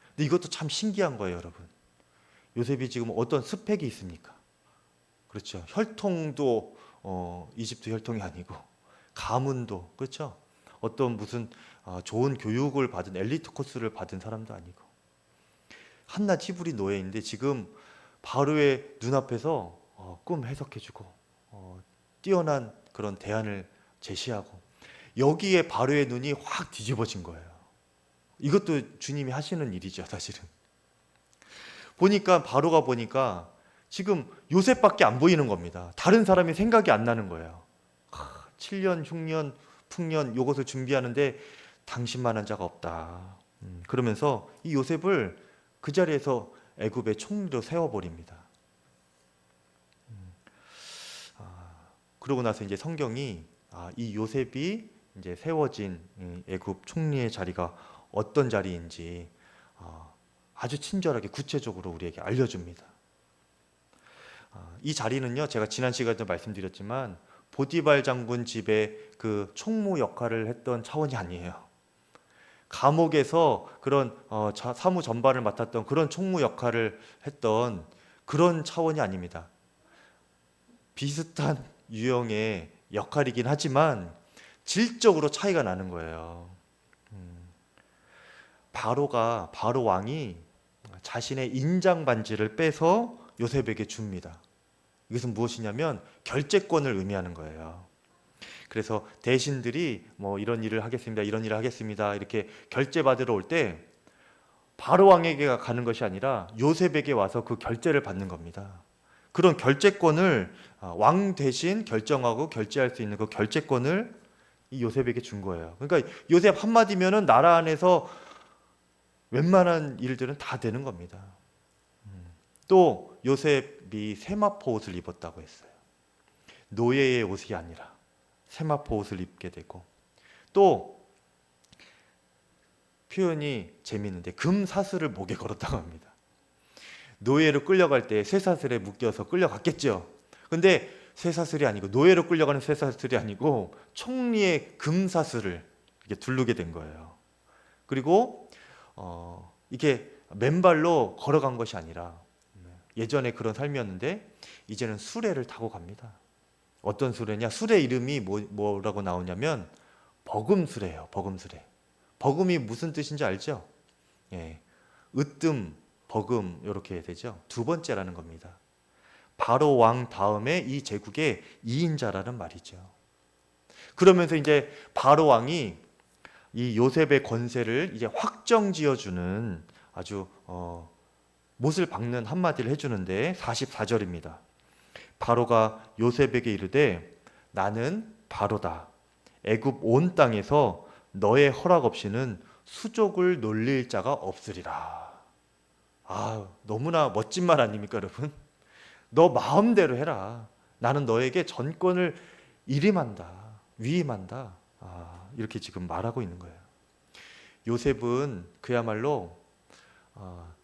근데 이것도 참 신기한 거예요, 여러분. 요셉이 지금 어떤 스펙이 있습니까? 그렇죠. 혈통도 이집트 혈통이 아니고 가문도 그렇죠. 어떤 무슨 좋은 교육을 받은 엘리트 코스를 받은 사람도 아니고 한낱 히브리 노예인데 지금 바로의 눈앞에서 꿈 해석해주고 뛰어난 그런 대안을 제시하고 여기에 바로의 눈이 확 뒤집어진 거예요. 이것도 주님이 하시는 일이죠, 사실은. 보니까 바로가 보니까 지금 요셉밖에 안 보이는 겁니다. 다른 사람이 생각이 안 나는 거예요. 7년, 흉년, 풍년 이것을 준비하는데 당신만한 자가 없다. 그러면서 이 요셉을 그 자리에서 애굽의 총리로 세워버립니다. 그러고 나서 이제 성경이 이 요셉이 이제 세워진 애굽 총리의 자리가 어떤 자리인지 아주 친절하게 구체적으로 우리에게 알려줍니다. 이 자리는요, 제가 지난 시간에도 말씀드렸지만 보디발 장군 집에 그 총무 역할을 했던 차원이 아니에요. 감옥에서 그런 사무 전반을 맡았던 그런 총무 역할을 했던 그런 차원이 아닙니다. 비슷한 유형의 역할이긴 하지만 질적으로 차이가 나는 거예요. 바로 왕이 자신의 인장 반지를 빼서 요셉에게 줍니다. 이것은 무엇이냐면 결재권을 의미하는 거예요. 그래서 대신들이 뭐 이런 일을 하겠습니다, 이런 일을 하겠습니다 이렇게 결재 받으러 올 때 바로 왕에게 가는 것이 아니라 요셉에게 와서 그 결재를 받는 겁니다. 그런 결재권을 왕 대신 결정하고 결재할 수 있는 그 결재권을 이 요셉에게 준 거예요. 그러니까 요셉 한마디면은 나라 안에서 웬만한 일들은 다 되는 겁니다. 또 요셉이 세마포 옷을 입었다고 했어요. 노예의 옷이 아니라 세마포 옷을 입게 되고, 또 표현이 재미있는데 금사슬을 목에 걸었다고 합니다. 노예로 끌려갈 때 쇠사슬에 묶여서 끌려갔겠죠. 근데 쇠사슬이 아니고, 노예로 끌려가는 쇠사슬이 아니고 총리의 금사슬을 이렇게 두르게 된 거예요. 그리고 이게 맨발로 걸어간 것이 아니라, 예전에 그런 삶이었는데 이제는 수레를 타고 갑니다. 어떤 수레냐? 수레 이름이 뭐라고 나오냐면 버금수레예요. 버금수레. 버금이 무슨 뜻인지 알죠? 예, 으뜸, 버금 이렇게 되죠. 두 번째라는 겁니다. 바로 왕 다음에 이 제국의 2인자라는 말이죠. 그러면서 이제 바로 왕이 이 요셉의 권세를 이제 확정지어주는 아주 못을 박는 한마디를 해주는데 44절입니다. 바로가 요셉에게 이르되 나는 바로다. 애굽 온 땅에서 너의 허락 없이는 수족을 놀릴 자가 없으리라. 아, 너무나 멋진 말 아닙니까, 여러분? 너 마음대로 해라. 나는 너에게 전권을 위임한다. 이렇게 지금 말하고 있는 거예요. 요셉은 그야말로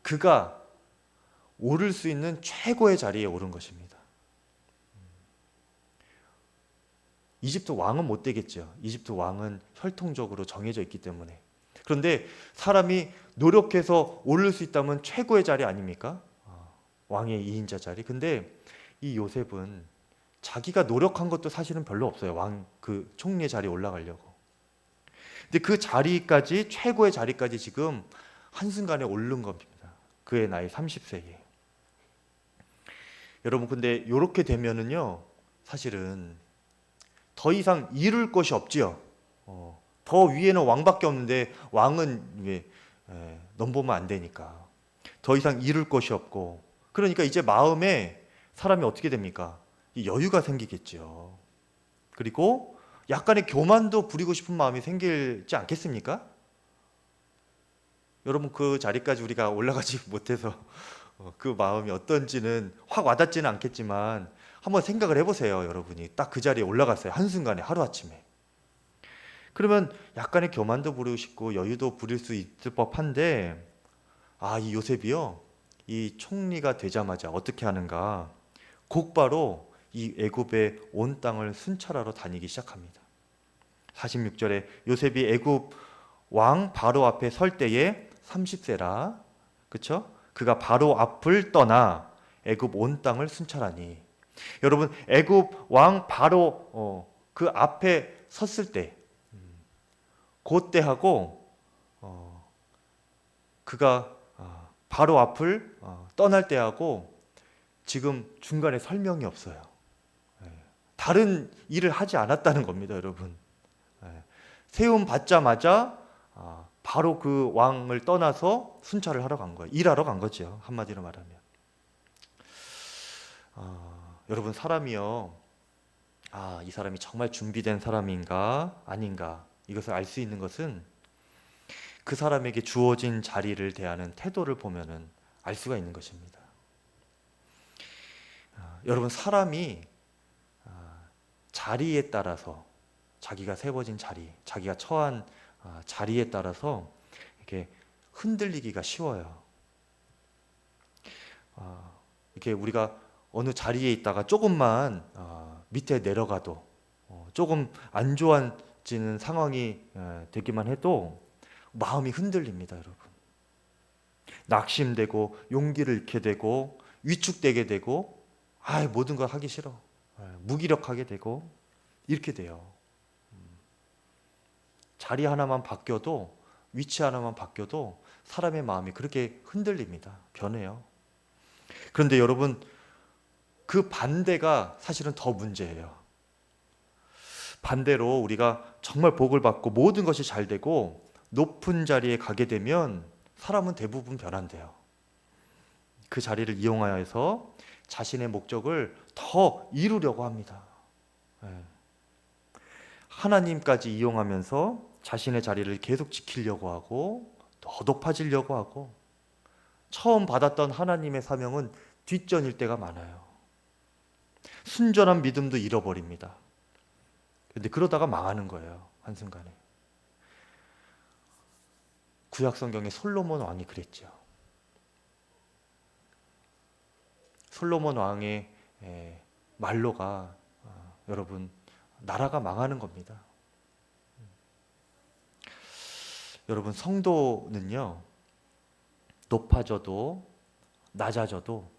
그가 오를 수 있는 최고의 자리에 오른 것입니다. 이집트 왕은 못 되겠죠. 이집트 왕은 혈통적으로 정해져 있기 때문에. 그런데 사람이 노력해서 오를 수 있다면 최고의 자리 아닙니까? 왕의 2인자 자리. 근데 이 요셉은 자기가 노력한 것도 사실은 별로 없어요. 왕 그 총리의 자리에 올라가려고. 근데 그 자리까지, 최고의 자리까지 지금 한순간에 오른 겁니다. 그의 나이 30세에. 여러분, 근데 이렇게 되면은요, 사실은 더 이상 이룰 것이 없지요. 더 위에는 왕밖에 없는데 왕은 왜 넘보면 안 되니까 더 이상 이룰 것이 없고, 그러니까 이제 마음에 사람이 어떻게 됩니까? 여유가 생기겠죠. 그리고 약간의 교만도 부리고 싶은 마음이 생기지 않겠습니까? 여러분, 그 자리까지 우리가 올라가지 못해서 그 마음이 어떤지는 확 와닿지는 않겠지만 한번 생각을 해보세요. 여러분이 딱 그 자리에 올라갔어요. 한순간에, 하루아침에. 그러면 약간의 교만도 부리고 싶고 여유도 부릴 수 있을 법한데, 이 요셉이요, 이 총리가 되자마자 어떻게 하는가? 곧바로 이 애굽의 온 땅을 순찰하러 다니기 시작합니다. 46절에 요셉이 애굽 왕 바로 앞에 설 때에 30세라, 그렇죠? 그가 바로 앞을 떠나 애굽 온 땅을 순찰하니. 여러분, 애굽 왕 바로 그 앞에 섰을 때, 그때하고 그가 바로 앞을 떠날 때하고 지금 중간에 설명이 없어요. 다른 일을 하지 않았다는 겁니다, 여러분. 세움 받자마자 바로 그 왕을 떠나서 순찰을 하러 간 거예요. 일하러 간 거죠, 한마디로 말하면. 여러분, 사람이요, 이 사람이 정말 준비된 사람인가 아닌가, 이것을 알 수 있는 것은 그 사람에게 주어진 자리를 대하는 태도를 보면은 알 수가 있는 것입니다. 여러분, 사람이 자리에 따라서, 자기가 세워진 자리, 자기가 처한 자리에 따라서 이렇게 흔들리기가 쉬워요. 이렇게 우리가 어느 자리에 있다가 조금만 밑에 내려가도 조금 안 좋아지는 상황이 되기만 해도 마음이 흔들립니다, 여러분. 낙심되고 용기를 잃게 되고 위축되게 되고 모든 걸 하기 싫어, 무기력하게 되고 이렇게 돼요. 자리 하나만 바뀌어도, 위치 하나만 바뀌어도 사람의 마음이 그렇게 흔들립니다. 변해요. 그런데 여러분, 그 반대가 사실은 더 문제예요. 반대로 우리가 정말 복을 받고 모든 것이 잘 되고 높은 자리에 가게 되면 사람은 대부분 변한대요. 그 자리를 이용하여서 자신의 목적을 더 이루려고 합니다. 하나님까지 이용하면서 자신의 자리를 계속 지키려고 하고 더 높아지려고 하고, 처음 받았던 하나님의 사명은 뒷전일 때가 많아요. 순전한 믿음도 잃어버립니다. 그런데 그러다가 망하는 거예요, 한순간에. 구약 성경의 솔로몬 왕이 그랬죠. 솔로몬 왕의 말로가 여러분 나라가 망하는 겁니다. 여러분 성도는요, 높아져도 낮아져도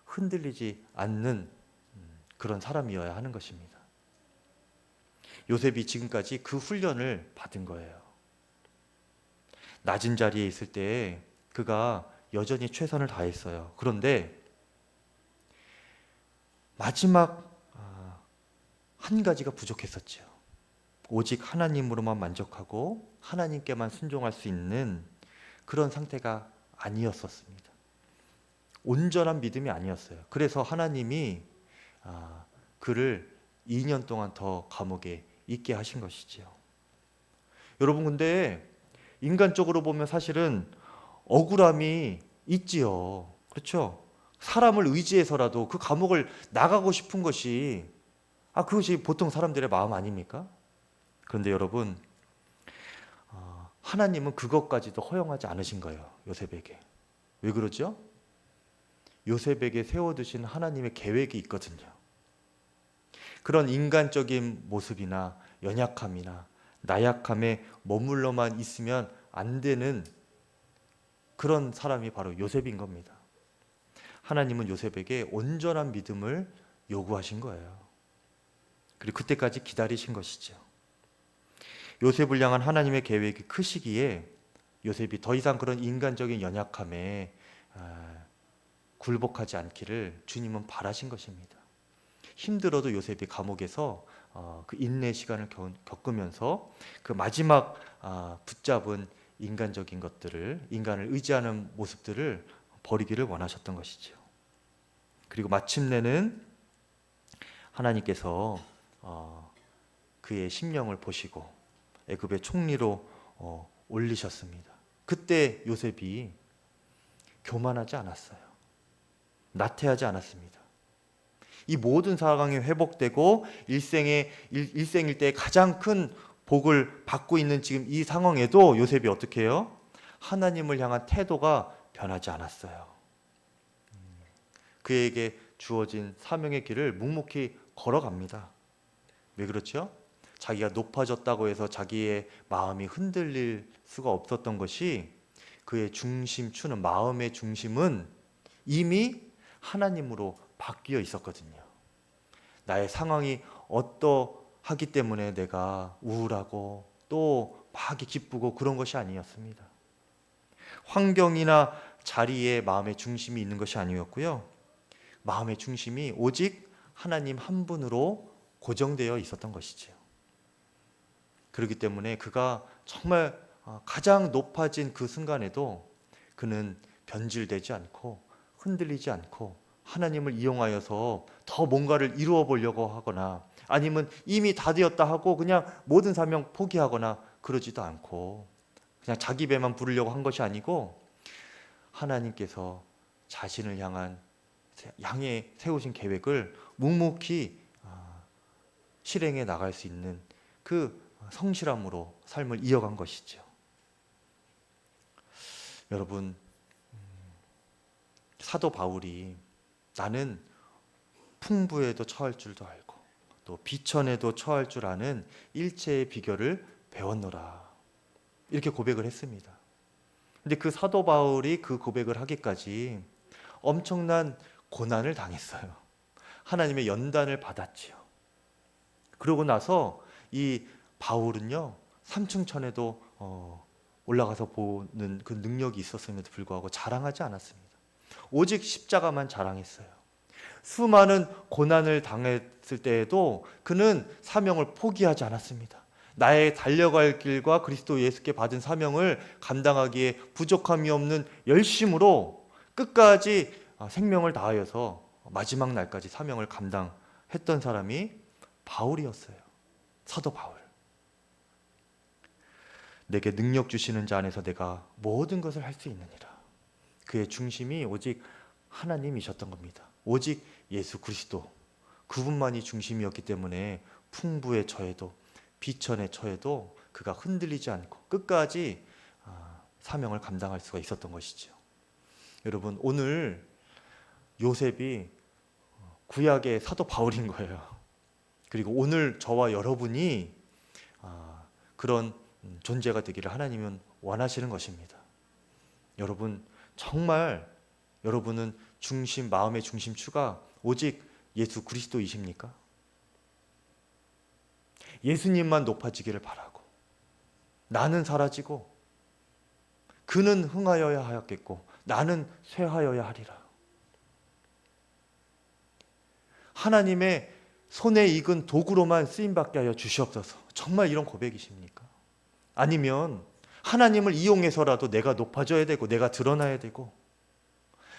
흔들리지 않는 그런 사람이어야 하는 것입니다. 요셉이 지금까지 그 훈련을 받은 거예요. 낮은 자리에 있을 때 그가 여전히 최선을 다했어요. 그런데 마지막 한 가지가 부족했었죠. 오직 하나님으로만 만족하고 하나님께만 순종할 수 있는 그런 상태가 아니었었습니다. 온전한 믿음이 아니었어요. 그래서 하나님이 그를 2년 동안 더 감옥에 있게 하신 것이지요. 여러분 근데 인간적으로 보면 사실은 억울함이 있지요. 그렇죠? 사람을 의지해서라도 그 감옥을 나가고 싶은 것이 그것이 보통 사람들의 마음 아닙니까? 그런데 여러분 하나님은 그것까지도 허용하지 않으신 거예요. 요셉에게. 왜 그러죠? 요셉에게 세워두신 하나님의 계획이 있거든요. 그런 인간적인 모습이나 연약함이나 나약함에 머물러만 있으면 안 되는 그런 사람이 바로 요셉인 겁니다. 하나님은 요셉에게 온전한 믿음을 요구하신 거예요. 그리고 그때까지 기다리신 것이죠. 요셉을 향한 하나님의 계획이 크시기에 요셉이 더 이상 그런 인간적인 연약함에 굴복하지 않기를 주님은 바라신 것입니다. 힘들어도 요셉이 감옥에서 그 인내 시간을 겪으면서 그 마지막 붙잡은 인간적인 것들을, 인간을 의지하는 모습들을 버리기를 원하셨던 것이죠. 그리고 마침내는 하나님께서 그의 심령을 보시고 애굽의 총리로 올리셨습니다. 그때 요셉이 교만하지 않았어요. 나태하지 않았습니다. 이 모든 상황이 회복되고 일생일 때 가장 큰 복을 받고 있는 지금 이 상황에도 요셉이 어떻게 해요? 하나님을 향한 태도가 변하지 않았어요. 그에게 주어진 사명의 길을 묵묵히 걸어갑니다. 왜 그렇죠? 자기가 높아졌다고 해서 자기의 마음이 흔들릴 수가 없었던 것이 그의 중심추는, 마음의 중심은 이미 하나님으로 바뀌어 있었거든요. 나의 상황이 어떠하기 때문에 내가 우울하고 또 막 기쁘고 그런 것이 아니었습니다. 환경이나 자리에 마음의 중심이 있는 것이 아니었고요. 마음의 중심이 오직 하나님 한 분으로 고정되어 있었던 것이지요. 그렇기 때문에 그가 정말 가장 높아진 그 순간에도 그는 변질되지 않고 흔들리지 않고 하나님을 이용하여서 더 뭔가를 이루어 보려고 하거나 아니면 이미 다 되었다 하고 그냥 모든 사명 포기하거나 그러지도 않고 그냥 자기 배만 부르려고 한 것이 아니고 하나님께서 자신을 향해 세우신 계획을 묵묵히 실행해 나갈 수 있는 그 성실함으로 삶을 이어간 것이죠. 여러분, 사도 바울이 나는 풍부에도 처할 줄도 알고 또 비천에도 처할 줄 아는 일체의 비결을 배웠노라, 이렇게 고백을 했습니다. 근데 그 사도 바울이 그 고백을 하기까지 엄청난 고난을 당했어요. 하나님의 연단을 받았지요. 그러고 나서 이 바울은요, 삼층천에도 올라가서 보는 그 능력이 있었음에도 불구하고 자랑하지 않았습니다. 오직 십자가만 자랑했어요. 수많은 고난을 당했을 때에도 그는 사명을 포기하지 않았습니다. 나의 달려갈 길과 그리스도 예수께 받은 사명을 감당하기에 부족함이 없는 열심으로 끝까지 생명을 다하여서 마지막 날까지 사명을 감당했던 사람이 바울이었어요. 사도 바울. 내게 능력 주시는 자 안에서 내가 모든 것을 할 수 있느니라. 그의 중심이 오직 하나님이셨던 겁니다. 오직 예수 그리스도, 그분만이 중심이었기 때문에 풍부에 처해도 비천에 처해도 그가 흔들리지 않고 끝까지 사명을 감당할 수가 있었던 것이죠. 여러분, 오늘 요셉이 구약의 사도 바울인 거예요. 그리고 오늘 저와 여러분이 그런 존재가 되기를 하나님은 원하시는 것입니다. 여러분, 정말 여러분은 마음의 중심추가 오직 예수 그리스도이십니까? 예수님만 높아지기를 바라고 나는 사라지고 그는 흥하여야 하였겠고 나는 쇠하여야 하리라. 하나님의 손에 익은 도구로만 쓰임받게 하여 주시옵소서. 정말 이런 고백이십니까? 아니면 하나님을 이용해서라도 내가 높아져야 되고 내가 드러나야 되고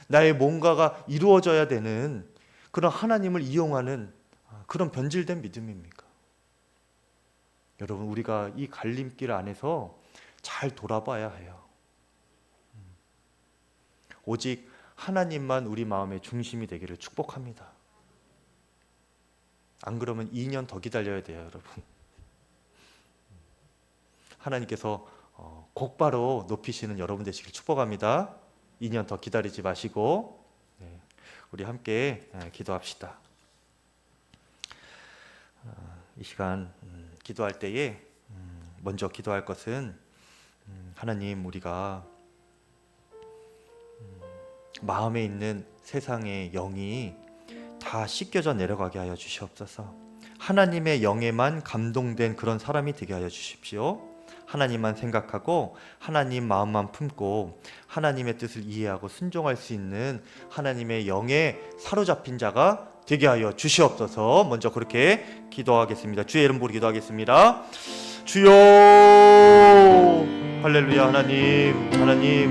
나의 뭔가가 이루어져야 되는 그런 하나님을 이용하는 그런 변질된 믿음입니까? 여러분, 우리가 이 갈림길 안에서 잘 돌아봐야 해요. 오직 하나님만 우리 마음의 중심이 되기를 축복합니다. 안 그러면 2년 더 기다려야 돼요, 여러분. 하나님께서 곧바로 높이시는 여러분 되시길 축복합니다. 2년 더 기다리지 마시고 우리 함께 기도합시다. 이 시간 기도할 때에 먼저 기도할 것은 하나님, 우리가 마음에 있는 세상의 영이 다 씻겨져 내려가게 하여 주시옵소서. 하나님의 영에만 감동된 그런 사람이 되게 하여 주십시오. 하나님만 생각하고 하나님 마음만 품고 하나님의 뜻을 이해하고 순종할 수 있는 하나님의 영에 사로잡힌 자가 되게 하여 주시옵소서. 먼저 그렇게 기도하겠습니다. 주의 이름 부르 기도하겠습니다. 주여, 할렐루야. 하나님